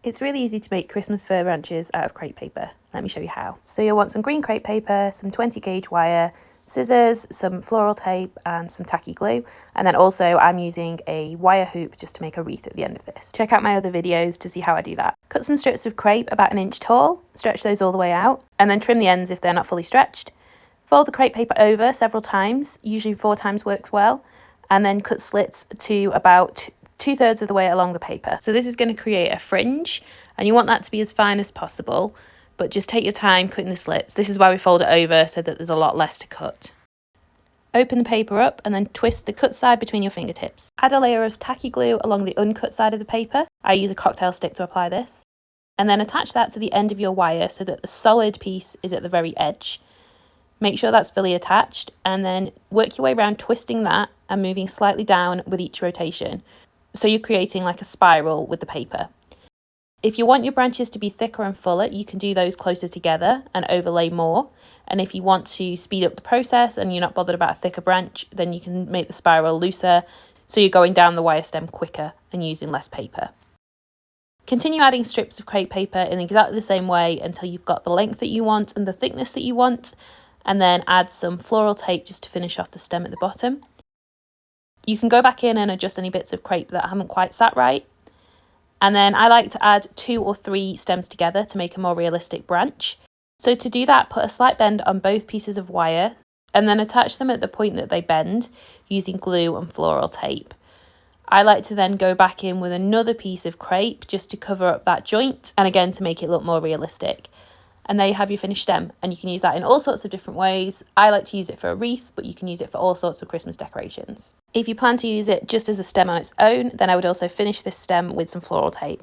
It's really easy to make Christmas fir branches out of crepe paper. Let me show you how. So you'll want some green crepe paper, some 20 gauge wire, scissors, some floral tape and some tacky glue. And then also I'm using a wire hoop just to make a wreath at the end of this. Check out my other videos to see how I do that. Cut some strips of crepe about 1 inch tall, stretch those all the way out, and then trim the ends if they're not fully stretched. Fold the crepe paper over several times, usually 4 times works well, and then cut slits to about 2/3 of the way along the paper. So this is going to create a fringe, and you want that to be as fine as possible, but just take your time cutting the slits. This is why we fold it over, so that there's a lot less to cut. Open the paper up and then twist the cut side between your fingertips. Add a layer of tacky glue along the uncut side of the paper. I use a cocktail stick to apply this. And then attach that to the end of your wire so that the solid piece is at the very edge. Make sure that's fully attached, and then work your way around twisting that and moving slightly down with each rotation. So you're creating like a spiral with the paper. If you want your branches to be thicker and fuller, you can do those closer together and overlay more. And if you want to speed up the process and you're not bothered about a thicker branch, then you can make the spiral looser, so you're going down the wire stem quicker and using less paper. Continue adding strips of crepe paper in exactly the same way until you've got the length that you want and the thickness that you want, and then add some floral tape just to finish off the stem at the bottom. You can go back in and adjust any bits of crepe that haven't quite sat right. And then I like to add 2 or 3 stems together to make a more realistic branch. So to do that, put a slight bend on both pieces of wire and then attach them at the point that they bend using glue and floral tape. I like to then go back in with another piece of crepe just to cover up that joint and again to make it look more realistic. And there you have your finished stem, and you can use that in all sorts of different ways. I like to use it for a wreath, but you can use it for all sorts of Christmas decorations. If you plan to use it just as a stem on its own, then I would also finish this stem with some floral tape.